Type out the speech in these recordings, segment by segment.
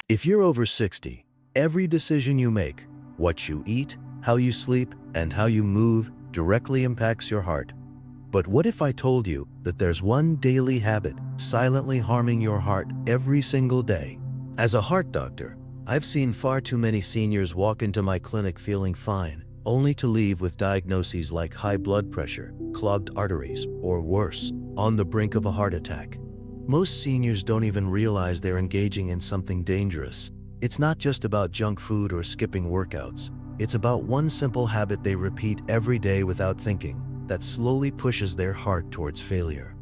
If you're over 60, every decision you make, what you eat, how you sleep, and how you move directly impacts your heart. But what if I told you that there's one daily habit silently harming your heart every single day? As a heart doctor, I've seen far too many seniors walk into my clinic feeling fine, only to leave with diagnoses like high blood pressure, clogged arteries, or worse, on the brink of a heart attack. Most seniors don't even realize they're engaging in something dangerous. It's not just about junk food or skipping workouts. It's about one simple habit they repeat every day without thinking that slowly pushes their heart towards failure.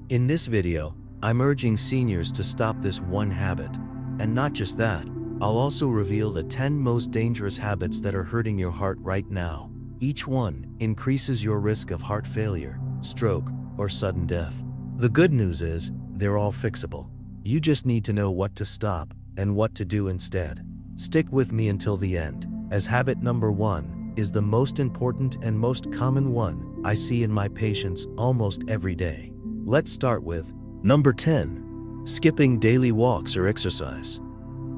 In this video, I'm urging seniors to stop this one habit. And not just that, I'll also reveal the 10 most dangerous habits that are hurting your heart right now. Each one increases your risk of heart failure, stroke, or sudden death. The good news is, they're all fixable. You just need to know what to stop and what to do instead. Stick with me until the end, as habit number 1 is the most important and most common one I see in my patients almost every day. Let's start with number 10, skipping daily walks or exercise.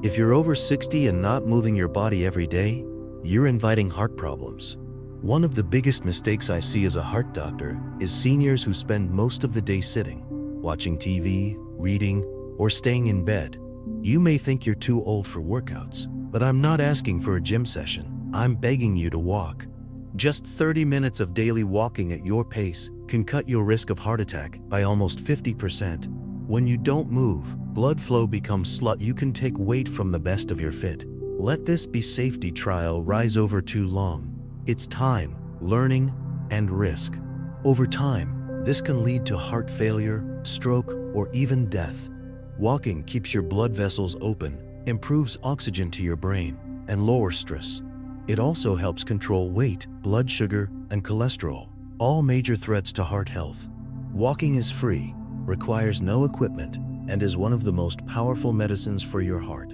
If you're over 60 and not moving your body every day, you're inviting heart problems. One of the biggest mistakes I see as a heart doctor is seniors who spend most of the day sitting, watching TV, reading, or staying in bed. You may think you're too old for workouts, but I'm not asking for a gym session. I'm begging you to walk. Just 30 minutes of daily walking at your pace can cut your risk of heart attack by almost 50%. When you don't move, blood flow becomes sluggish. You can take weight from the best of your fit. Let this be safety trial rise over too long. It's time, learning, and risk. Over time, this can lead to heart failure, stroke, or even death. Walking keeps your blood vessels open, improves oxygen to your brain, and lowers stress. It also helps control weight, blood sugar, and cholesterol, all major threats to heart health. Walking is free, requires no equipment, and is one of the most powerful medicines for your heart.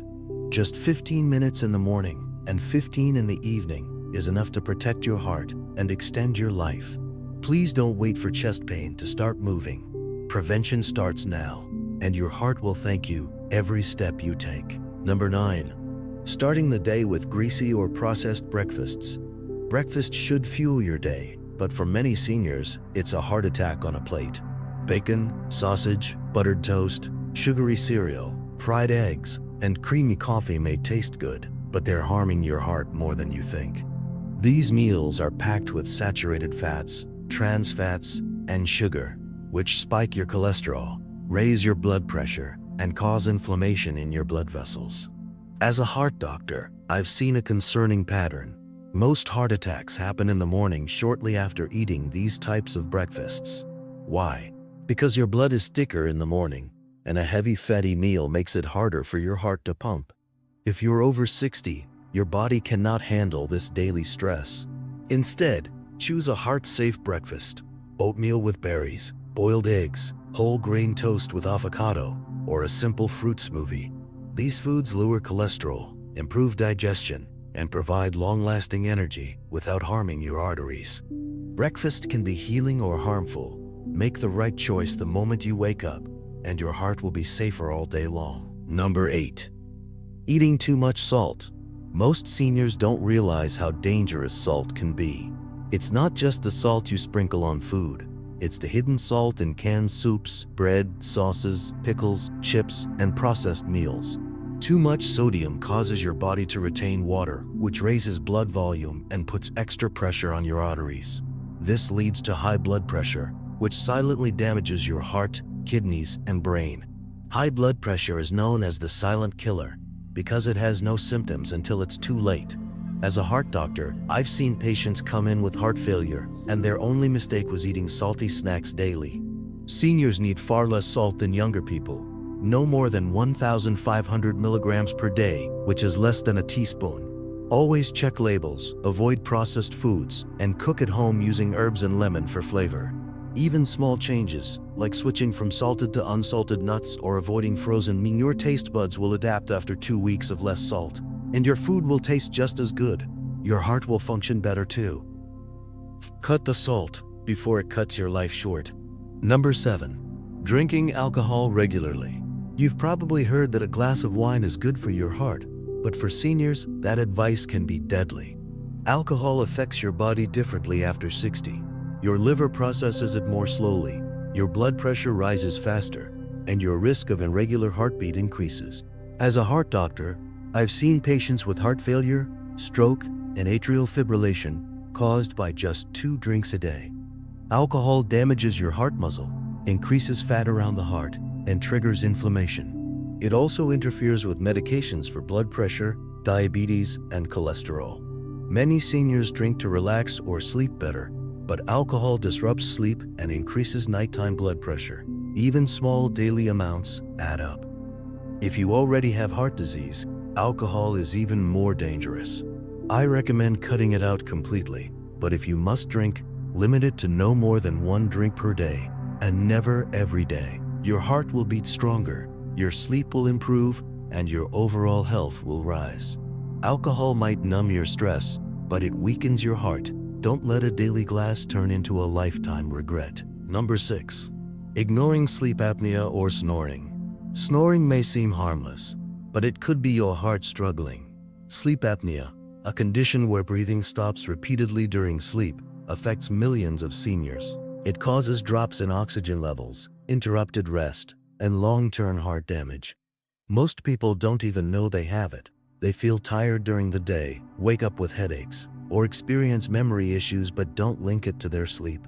Just 15 minutes in the morning and 15 in the evening is enough to protect your heart and extend your life. Please don't wait for chest pain to start moving. Prevention starts now, and your heart will thank you every step you take. Number 9. Starting the day with greasy or processed breakfasts. Breakfast should fuel your day, but for many seniors, it's a heart attack on a plate. Bacon, sausage, buttered toast, sugary cereal, fried eggs, and creamy coffee may taste good, but they're harming your heart more than you think. These meals are packed with saturated fats, trans fats, and sugar, which spike your cholesterol, raise your blood pressure, and cause inflammation in your blood vessels. As a heart doctor, I've seen a concerning pattern. Most heart attacks happen in the morning shortly after eating these types of breakfasts. Why? Because your blood is thicker in the morning, and a heavy fatty meal makes it harder for your heart to pump. If you're over 60, your body cannot handle this daily stress. Instead, choose a heart-safe breakfast: oatmeal with berries, boiled eggs, whole grain toast with avocado, or a simple fruit smoothie. These foods lower cholesterol, improve digestion, and provide long-lasting energy without harming your arteries. Breakfast can be healing or harmful. Make the right choice the moment you wake up, and your heart will be safer all day long. Number 8. Eating too much salt. Most seniors don't realize how dangerous salt can be. It's not just the salt you sprinkle on food. It's the hidden salt in canned soups, bread, sauces, pickles, chips, and processed meals. Too much sodium causes your body to retain water, which raises blood volume and puts extra pressure on your arteries. This leads to high blood pressure, which silently damages your heart, kidneys, and brain. High blood pressure is known as the silent killer because it has no symptoms until it's too late. As a heart doctor, I've seen patients come in with heart failure, and their only mistake was eating salty snacks daily. Seniors need far less salt than younger people. No more than 1,500 milligrams per day, which is less than a teaspoon. Always check labels, avoid processed foods, and cook at home using herbs and lemon for flavor. Even small changes, like switching from salted to unsalted nuts or avoiding frozen, mean your taste buds will adapt after 2 weeks of less salt. And your food will taste just as good. Your heart will function better too. Cut the salt before it cuts your life short. Number 7. Drinking alcohol regularly. You've probably heard that a glass of wine is good for your heart, but for seniors, that advice can be deadly. Alcohol affects your body differently after 60. Your liver processes it more slowly, your blood pressure rises faster, and your risk of irregular heartbeat increases. As a heart doctor, I've seen patients with heart failure, stroke, and atrial fibrillation caused by just 2 drinks a day. Alcohol damages your heart muscle, increases fat around the heart, and triggers inflammation. It also interferes with medications for blood pressure, diabetes, and cholesterol. Many seniors drink to relax or sleep better, but alcohol disrupts sleep and increases nighttime blood pressure. Even small daily amounts add up. If you already have heart disease, alcohol is even more dangerous. I recommend cutting it out completely, but if you must drink, limit it to no more than 1 drink per day, and never every day. Your heart will beat stronger, your sleep will improve, and your overall health will rise. Alcohol might numb your stress, but it weakens your heart. Don't let a daily glass turn into a lifetime regret. Number 6. Ignoring sleep apnea or snoring. Snoring may seem harmless, but it could be your heart struggling. Sleep apnea, a condition where breathing stops repeatedly during sleep, affects millions of seniors. It causes drops in oxygen levels, interrupted rest, and long-term heart damage. Most people don't even know they have it. They feel tired during the day, wake up with headaches, or experience memory issues but don't link it to their sleep.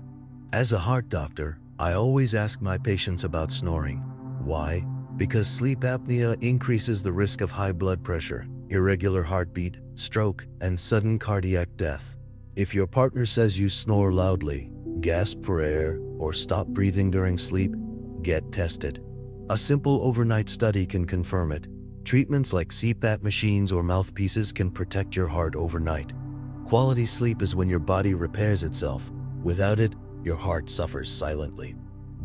As a heart doctor, I always ask my patients about snoring. Why? Because sleep apnea increases the risk of high blood pressure, irregular heartbeat, stroke, and sudden cardiac death. If your partner says you snore loudly, gasp for air, or stop breathing during sleep, get tested. A simple overnight study can confirm it. Treatments like CPAP machines or mouthpieces can protect your heart overnight. Quality sleep is when your body repairs itself. Without it, your heart suffers silently.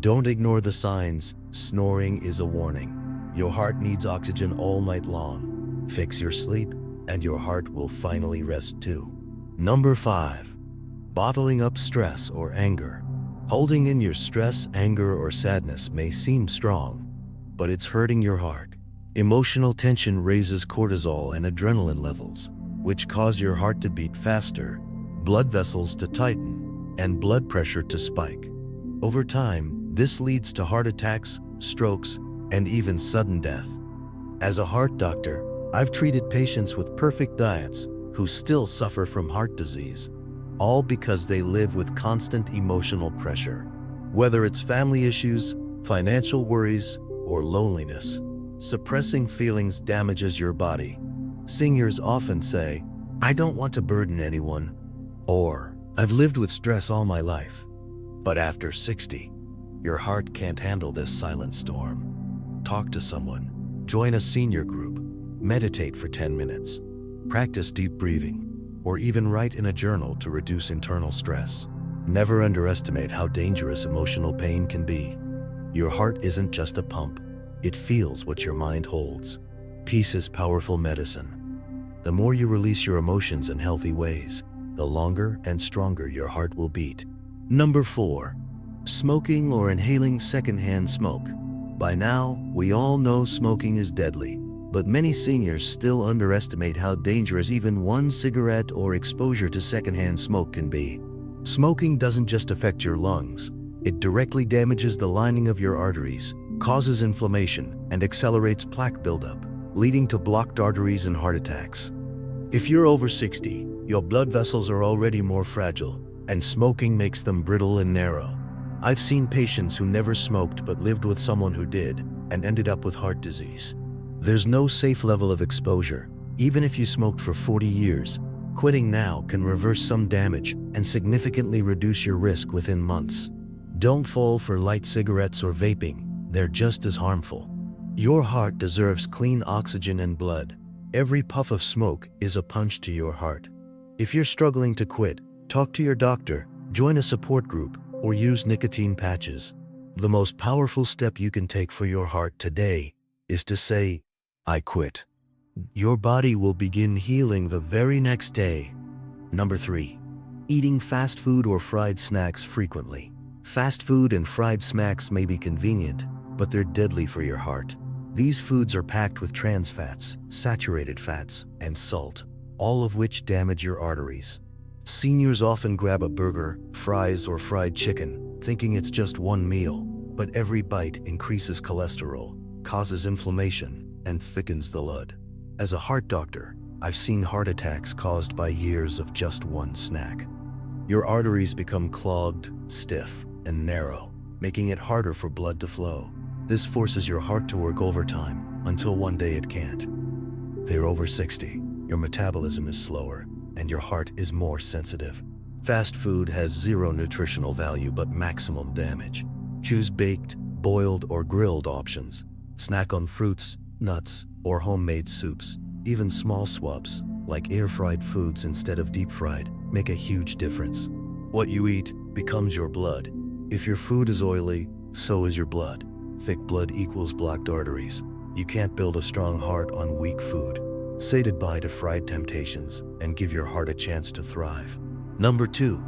Don't ignore the signs. Snoring is a warning. Your heart needs oxygen all night long. Fix your sleep, and your heart will finally rest too. Number 5. Bottling up stress or anger. Holding in your stress, anger, or sadness may seem strong, but it's hurting your heart. Emotional tension raises cortisol and adrenaline levels, which cause your heart to beat faster, blood vessels to tighten, and blood pressure to spike. Over time, this leads to heart attacks, strokes, and even sudden death. As a heart doctor, I've treated patients with perfect diets who still suffer from heart disease, all because they live with constant emotional pressure. Whether it's family issues, financial worries, or loneliness, suppressing feelings damages your body. Seniors often say, "I don't want to burden anyone," or "I've lived with stress all my life." But after 60, your heart can't handle this silent storm. Talk to someone, join a senior group, meditate for 10 minutes, practice deep breathing, or even write in a journal to reduce internal stress. Never underestimate how dangerous emotional pain can be. Your heart isn't just a pump. It feels what your mind holds. Peace is powerful medicine. The more you release your emotions in healthy ways, the longer and stronger your heart will beat. Number 4. Smoking or inhaling secondhand smoke. By now, we all know smoking is deadly, but many seniors still underestimate how dangerous even one cigarette or exposure to secondhand smoke can be. Smoking doesn't just affect your lungs. It directly damages the lining of your arteries, causes inflammation, and accelerates plaque buildup, leading to blocked arteries and heart attacks. If you're over 60, your blood vessels are already more fragile, and smoking makes them brittle and narrow. I've seen patients who never smoked but lived with someone who did and ended up with heart disease. There's no safe level of exposure. Even if you smoked for 40 years, quitting now can reverse some damage and significantly reduce your risk within months. Don't fall for light cigarettes or vaping. They're just as harmful. Your heart deserves clean oxygen and blood. Every puff of smoke is a punch to your heart. If you're struggling to quit, talk to your doctor, join a support group, or use nicotine patches. The most powerful step you can take for your heart today is to say, "I quit." Your body will begin healing the very next day. Number 3. Eating fast food or fried snacks frequently. Fast food and fried snacks may be convenient, but they're deadly for your heart. These foods are packed with trans fats, saturated fats, and salt, all of which damage your arteries. Seniors often grab a burger, fries, or fried chicken, thinking it's just one meal, but every bite increases cholesterol, causes inflammation, and thickens the blood. As a heart doctor, I've seen heart attacks caused by years of just one snack. Your arteries become clogged, stiff, and narrow, making it harder for blood to flow. This forces your heart to work overtime until one day it can't. They're over 60, your metabolism is slower, and your heart is more sensitive. Fast food has zero nutritional value but maximum damage. Choose baked, boiled, or grilled options. Snack on fruits, nuts, or homemade soups. Even small swaps, like air-fried foods instead of deep-fried, make a huge difference. What you eat becomes your blood. If your food is oily, so is your blood. Thick blood equals blocked arteries. You can't build a strong heart on weak food. Say goodbye to fried temptations and give your heart a chance to thrive. Number 2.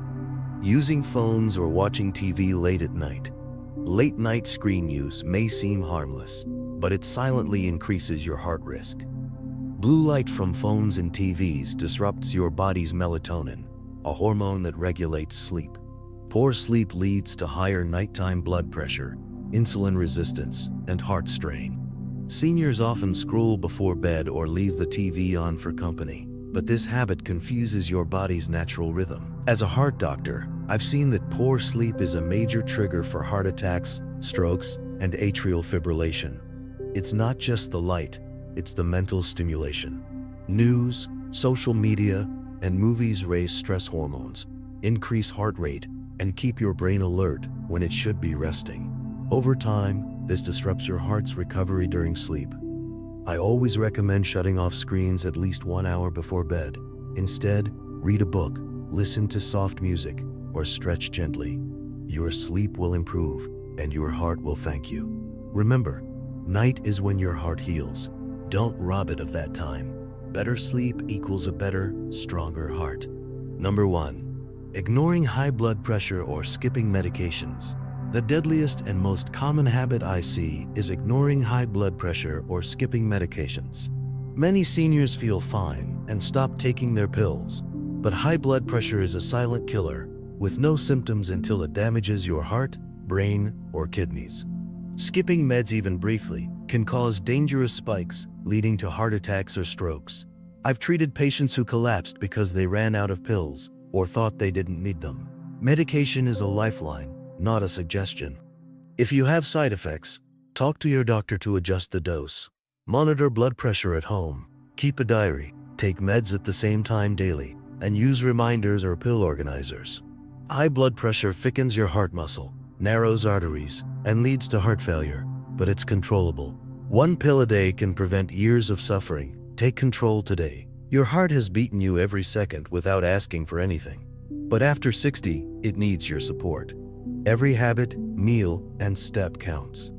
Using phones or watching TV late at night. Late night screen use may seem harmless, but it silently increases your heart risk. Blue light from phones and TVs disrupts your body's melatonin, a hormone that regulates sleep. Poor sleep leads to higher nighttime blood pressure, insulin resistance, and heart strain. Seniors often scroll before bed or leave the TV on for company, but this habit confuses your body's natural rhythm. As a heart doctor, I've seen that poor sleep is a major trigger for heart attacks, strokes, and atrial fibrillation. It's not just the light, it's the mental stimulation. News, social media, and movies raise stress hormones, increase heart rate, and keep your brain alert when it should be resting. Over time, this disrupts your heart's recovery during sleep. I always recommend shutting off screens at least 1 hour before bed. Instead, read a book, listen to soft music, or stretch gently. Your sleep will improve, and your heart will thank you. Remember, night is when your heart heals. Don't rob it of that time. Better sleep equals a better, stronger heart. Number 1. Ignoring high blood pressure or skipping medications. The deadliest and most common habit I see is ignoring high blood pressure or skipping medications. Many seniors feel fine and stop taking their pills, but high blood pressure is a silent killer with no symptoms until it damages your heart, brain, or kidneys. Skipping meds even briefly can cause dangerous spikes, leading to heart attacks or strokes. I've treated patients who collapsed because they ran out of pills or thought they didn't need them. Medication is a lifeline, not a suggestion. If you have side effects, talk to your doctor to adjust the dose. Monitor blood pressure at home. Keep a diary. Take meds at the same time daily, and use reminders or pill organizers. High blood pressure thickens your heart muscle, narrows arteries, and leads to heart failure, but it's controllable. 1 pill a day can prevent years of suffering. Take control today. Your heart has beaten you every second without asking for anything. But after 60, it needs your support. Every habit, meal, and step counts.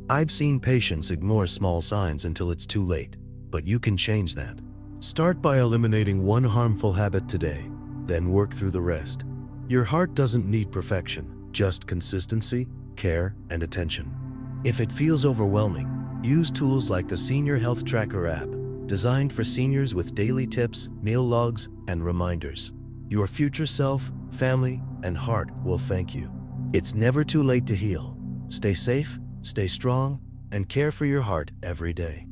I've seen patients ignore small signs until it's too late, but you can change that. Start by eliminating one harmful habit today, then work through the rest. Your heart doesn't need perfection, just consistency, care, and attention. If it feels overwhelming, use tools like the Senior Health Tracker app, designed for seniors with daily tips, meal logs, and reminders. Your future self, family, and heart will thank you. It's never too late to heal. Stay safe, stay strong, and care for your heart every day.